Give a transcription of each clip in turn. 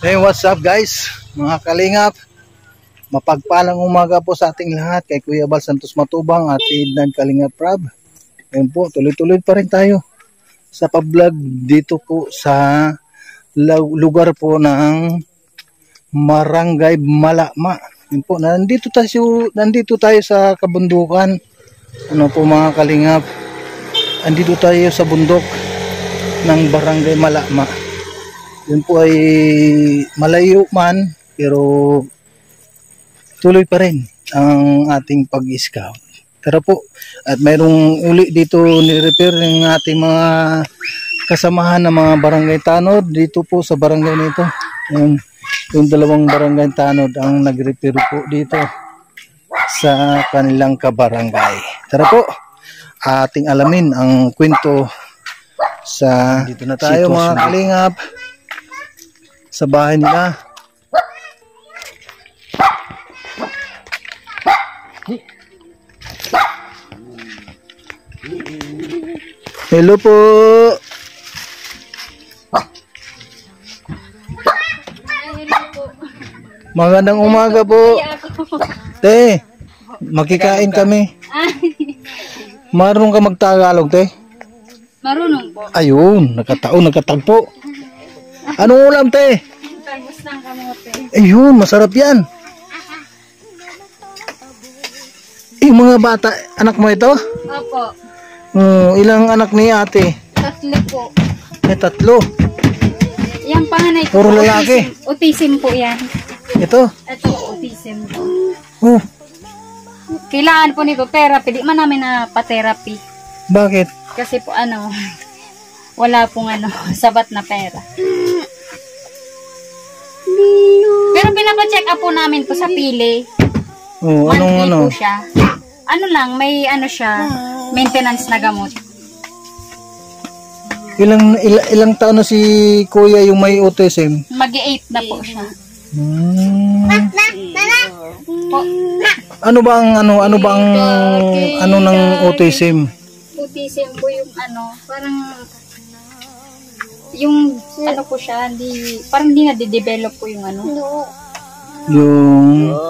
Hey, what's up guys? Mga kalingap, mapagpalang umaga po sa ating lahat kay Kuya Bal Santos Matubang at Ednan Kalingap Prab. Ayun po, tuloy-tuloy pa rin tayo sa pag-vlog dito po sa lugar po ng Barangay Malakma. Ayun po, nandito tayo sa kabundukan. Ano po mga kalingap, andito tayo sa bundok ng Barangay Malakma. Yun po ay malayo man, pero tuloy pa rin ang ating pag-scout. Tara po, at mayroong uli dito ni-repair ng ating mga kasamahan ng mga barangay tanod dito po sa barangay nito. Yung dalawang barangay tanod ang nag-repair po dito sa kanilang kabarangay. Tara po, ating alamin ang kwento sa dito na tayo mga kalingap sa bahay nila. Hello po. Magandang umaga po. Te, makikain kami. Marunong ka magtagalog, te? Marunong po. Ayun, nakatagpo. Anong ulam, te? Talbos ng kamote. Ayun, masarap yan. Yung mga bata, anak mo ito? Opo. Ilang anak ni ate? 3 po. Tatlo. Yung panganay ko. Puro lalaki. Autism po yan. Ito? Ito autism po. Oh, Kailangan po nito therapy. Di man namin na pa-therapy. bakit? Kasi po wala pong sabat na pera. Pero pinapa-check up po namin po sa pili. Oh, Monthly po siya. May siya, maintenance na gamot. Ilang taon na si kuya yung may autism? Mag-8 na po siya. Po. Ano bang ng autism? Autism po yung parang yung po siya, parang hindi na-develop po yung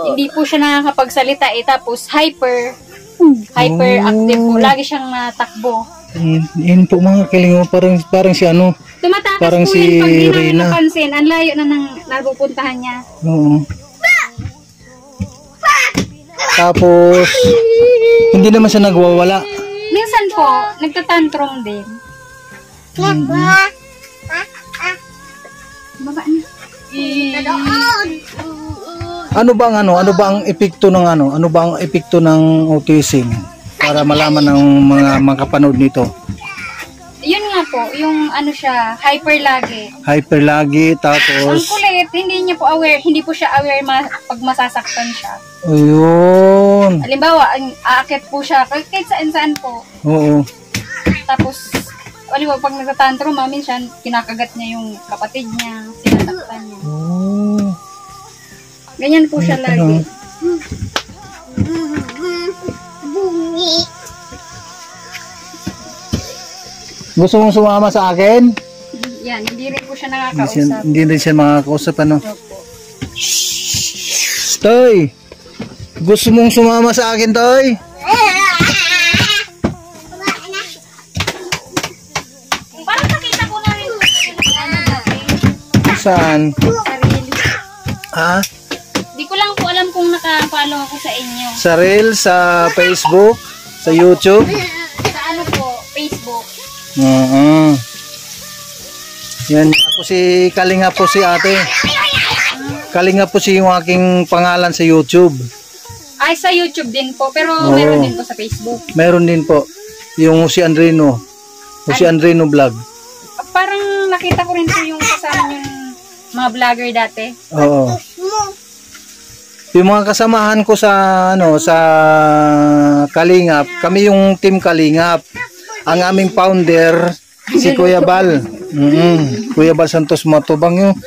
hindi po siya nakakapagsalita tapos hyperactive po. Lagi siyang natakbo. Yun po mga kalingo, parang si Tumatakas parang po si yun pag di namin Rina. napansin. Ang layo na nang napupuntahan niya. Oo. Tapos hindi naman siya nagwawala. Minsan po, nagtatantrum din. Baba na. Ano bang epekto ng autism para malaman ng mga makapanood nito? Yun nga po, yung siya, hyper lagi. Hyper lagi, Ang tapos kulit, hindi po siya aware pag masasaktan siya. ayun. Halimbawa, aakit po siya, kahit saan po. Oo. Tapos, halimbawa, pag nagtatantrum, minsan, kinakagat niya yung kapatid niya, sinasaktan niya. Oh. Ganyan po siya lagi. Gusto mong sumama sa akin? Yan, hindi rin po siya nakakausap. Hindi rin siya makakausap, Opo. Toy! Gusto mong sumama sa akin, Toy? Parang nakita ko na rin Saan? sarili. Ha? Di ko lang po alam kung naka-follow ako sa inyo. Sa Reels, sa Facebook, sa YouTube? Sa po, Facebook. Yan po si Kalinga po si ate. Kalinga po si yung aking pangalan sa YouTube. Ay, sa YouTube din po. Pero meron din po sa Facebook. Meron din po. Yung si Andrino. Si Andrino Vlog. Parang nakita ko rin po yung kasama yung mga vlogger dati. Oo. Yung mga kasamahan ko sa sa Kalingap, kami yung team Kalingap. Ang aming founder si Kuya Bal. Kuya Bal Santos Matubang yung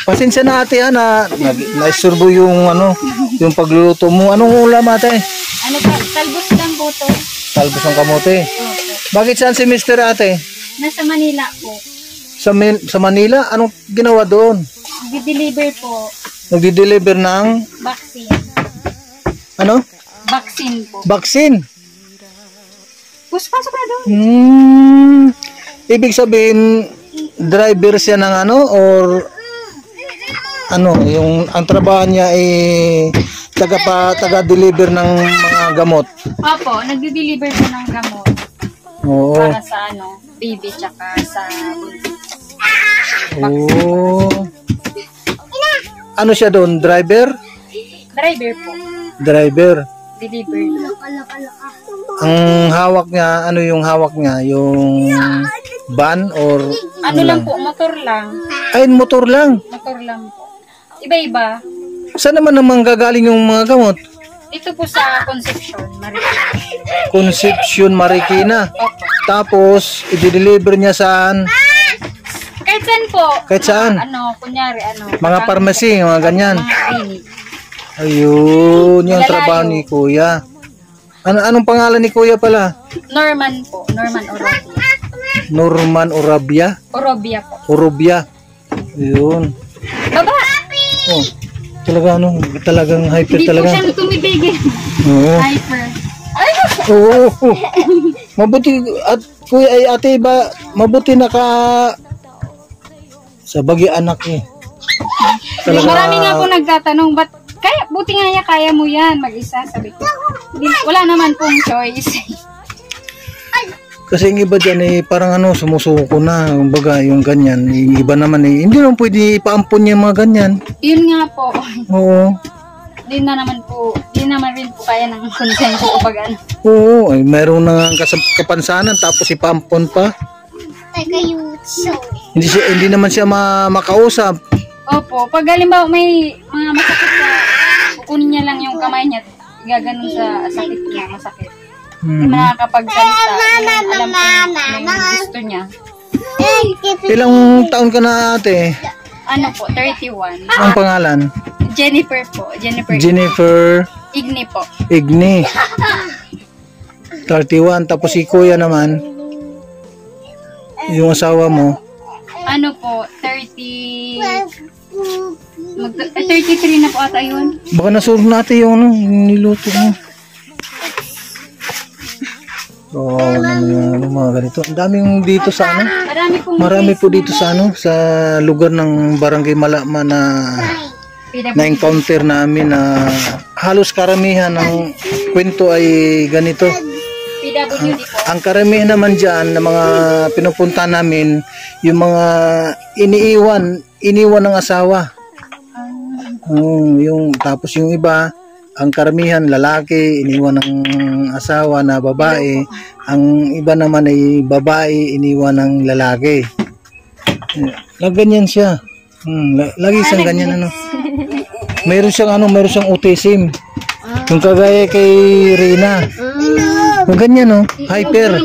pasensya na ate na-isturbo yung yung pagluluto mo. Anong ulam ate? Talbos lang po to. Talbos ng kamote. Opo. Bakit saan si Mr. ate? Nasa Manila po. Sa Manila? Anong ginawa doon? Di-deliver po. Nagdi-deliver ng Vaccine. ano? Vaccine po. Vaccine. Pasok na doon. Ibig sabihin driver siya ng ano or ano, yung ang trabaho niya ay taga-deliver ng mga gamot. Opo, nagdi-deliver po ng gamot. Oo. Para sa ano, baby tsaka sa Oo. Ano siya doon? Driver? driver po. Driver. Deliver. Ang hawak niya, ano yung hawak niya? Yung van or Ano lang po, motor lang. ay, motor lang. Motor lang po. Iba-iba. Saan naman gagaling yung mga gamot? Dito po sa Concepcion, Marikina. Concepcion, Marikina. Opo. Tapos, i-deliver niya saan? Kahit saan po. Kahit saan? Ano, kunyari, ano. Mga pharmacy, mga ganyan. Mga clinic. Ayun, yung Malalayo. trabaho ni Kuya. Anong pangalan ni Kuya pala? Norman po. Norman Orobia. Norman Orabia? Orobia po. Orobia. Ayun. Baba! Oh, talagang hyper Hindi po talaga. siya tumibigin. Oo. Hyper. Ay, Oo. Mabuti at Kuya ay ate ba mabuti naka sa bagi anak eh. marami nga po nagtatanong, ba't kaya, buti nga niya, kaya mo yan, mag-isa, sabi ko. Wala naman pong choice. Kasi yung iba dyan eh parang ano sumusuko na, kumbaga yung ganyan. Yung iba naman eh hindi naman pwede ipaampon yung mga ganyan. Yun nga po. Oo. Di naman rin po kaya ng konsensya o pag ano. Oo, ay meron na kapansanan tapos ipaampon pa. Hindi naman siya makausap. Opo, pag halimbawa may mga masakit sa, kukunin niya lang yung kamay niya, gaganon sa sakit niya, masakit. Hindi makakapagsalita, alam ko yung gusto niya. Ilang taon ka na ate? Ano po, 31. Ang pangalan? Jennifer po, Jennifer Igni po. Igni. 31. Tapos si Kuya naman, yung asawa mo, Ano po, 33 na po ata yun. baka nasurog natin yung ano, yung niluto mo. Oo, mga ganito. Ang daming dito sa ano. Marami po dito sa ano, sa lugar ng Barangay Malama na na-encounter namin na halos karamihan ng kwento ay ganito. PWD po. Ang karamihan naman dyan na mga pinupunta namin, yung mga iniwan ng asawa. Tapos yung iba, ang karamihan lalaki, iniwan ng asawa na babae. Ang iba naman ay babae, iniwan ng lalaki. Ganyan siya. Lagi siyang ganyan ano. Meron siyang autism. Yung kagaya kay Rina. Yung ganyan no, hyper.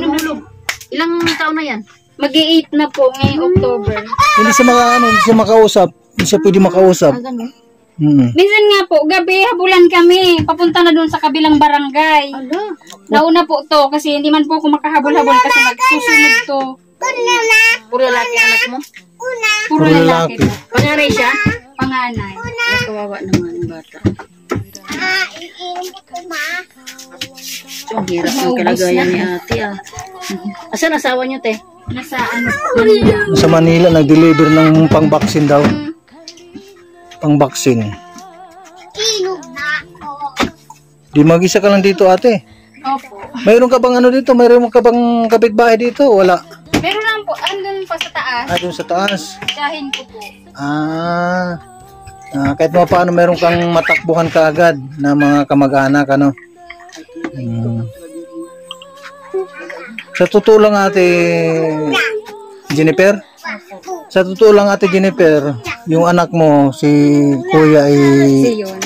Ilang taon na yan? Mag-i-8 na po ngayong October. Hindi siya makausap. Hindi siya pwede makausap. Minsan nga po, gabi habulan kami. Papunta na doon sa kabilang barangay. Nauna po to kasi hindi man po ako makahabol-habol kasi nagsusunod to. Puro lalaki anak mo? Puro lalaki po. Panganay siya? Panganay. Ay, kawawa naman yung bata. So, ang hirap ng kalagayan ni ate ah. Asan asawa niyo, te? Nasa ano po, Manila. Sa Manila, nag-deliver ng pang-vaccine daw. Pang-vaccine. Di mag-isa ka lang dito ate. Opo. Mayroon ka bang ano dito? Mayroon ka bang kapitbahay dito? Wala. Pero lang po, andun pa sa taas. Doon sa taas. Dahin ko po. Kahit mo paano meron kang matakbuhan kaagad na mga kamag-anak ano. Sa totoo lang ate Jennifer, yung anak mo si Kuya ay Kasi yun.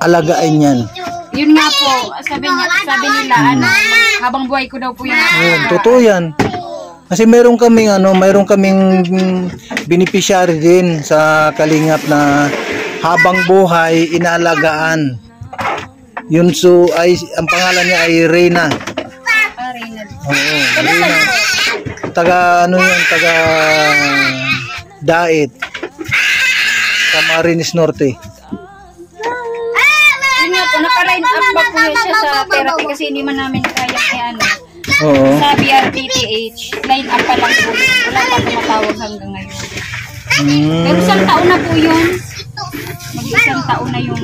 alagain yan. Yun nga po, sabi nila, ano, habang buhay ko daw po yun. Totoo yan. Kasi meron kaming beneficiary din sa Kalingap na habang buhay inaalagaan. Yun ay ang pangalan niya ay Reyna. Reynald. Oo, Reyna. Taga Dait. Camarines Norte. Yun nga po, naka-line up pa po siya sa therapy kasi hindi man namin kaya ano. Oo. Sa BRTTH, line up pa lang po. Wala pa tumatawag hanggang ngayon. Pero isang taon na po yun. Mag-isang taon na yung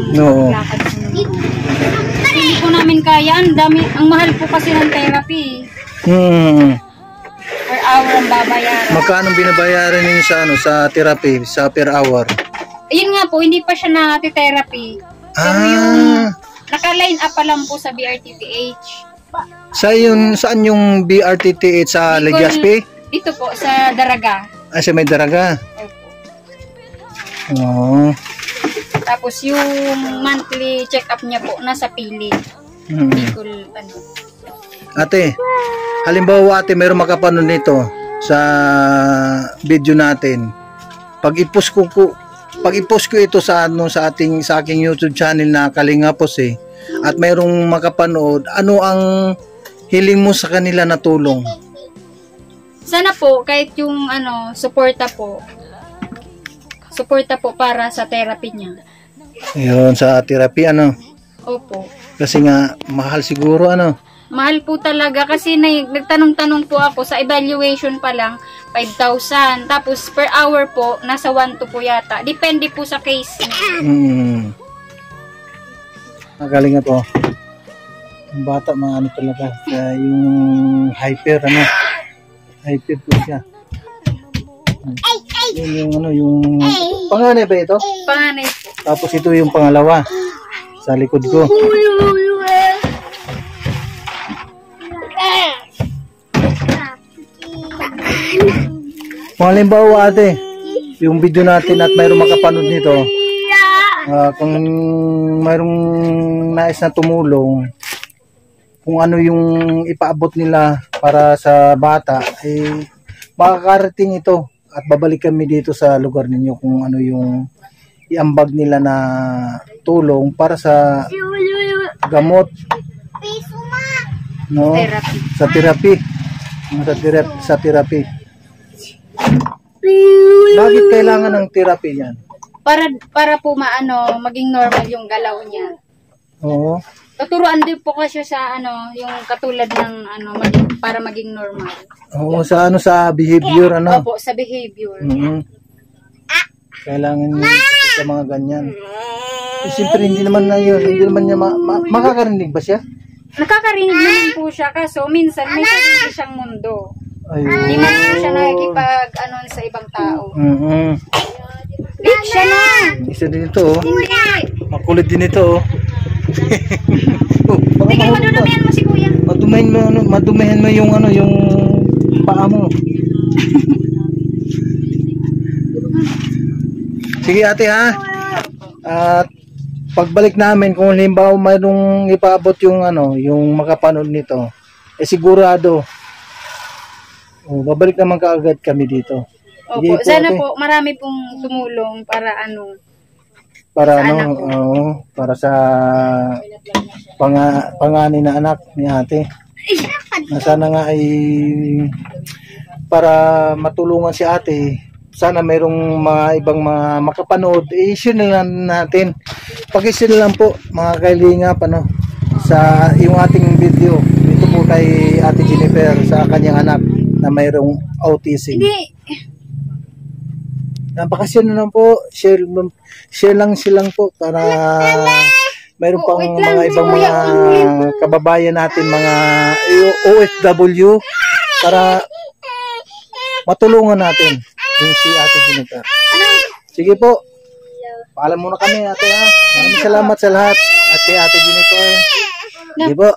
lakad po. Hindi po namin kaya. Ang mahal po kasi ng therapy. Per hour ang babayaran. Magkano binabayaran ninyo sa ano sa therapy sa per hour? Ayun nga po, hindi pa siya nati-therapy. Pero yung naka-line up pa lang po sa BRTTH. Saan yung BRTTH sa Legazpi? Dito po, sa Daraga. Sa may Daraga. Opo. Oo. Tapos yung monthly check-up niya po, nasa Pili. Bicol, ano. Ate, halimbawa ate, mayroong makapanood nito sa video natin. Pag i-post ko ito sa aking YouTube channel na Kalinga Pos at mayroong makapanood, ano ang hiling mo sa kanila na tulong? Sana po kahit yung suporta po para sa therapy niya. Ayun, sa therapy Opo. Kasi nga mahal siguro Mahal po talaga kasi nagtanong-tanong po ako sa evaluation pa lang 5,000. Tapos per hour po nasa 1 to po yata. Depende po sa case niya. Magaling po. Ang bata mga talaga. Kaya yung hyper hyper po siya. Yung panganay ba ito? Panganay po. Tapos ito yung pangalawa sa likod ko. Kung halimbawa ate, yung video natin at mayroong makapanood nito, kung mayroong nais na tumulong, kung ano yung ipaabot nila para sa bata, makakarating ito at babalik kami dito sa lugar ninyo kung ano yung iambag nila na tulong para sa gamot, no? Therapy. Sa therapy. Bakit kailangan ng therapy yan? Para po maging normal yung galaw niya. Oo. Tuturuan din po kasi sa yung katulad ng para maging normal. Oo, sa behavior Opo, sa behavior. Kailangan sa mga ganyan. Siyempre hindi naman niya makakarinig ba siya? Nakakarinig naman po siya kaso minsan may sarili siyang mundo. Ayun. Hindi man po siya nakikipag sa ibang tao. Siya na! Isa din ito Hindi! Makulit din ito Sige, madudumihan mo si kuya. Madumihan mo yung yung paa mo. Sige ate ha. At pagbalik namin kung halimbawa mayroong ipaabot yung yung makapanood nito, sigurado babalik naman kaagad kami dito. Opo, sana po marami pong tumulong para para sa para sa panganay na anak ni ate. Na sana nga ay para matulungan si ate. Sana mayroong mga ibang mga makapanood, i-share na lang natin. Pag-share lang po mga kailingap sa yung ating video dito po kay Ate Jennifer sa kanyang anak na mayroong autism. Napakasya na lang po, share lang silang po para mayroon pang mga ibang mga kababayan natin, mga OFW, para matulungan natin yung si Ate Jennifer. Sige po, paalam muna kami ate ha. Maraming salamat sa lahat Ate Jennifer. Sige po.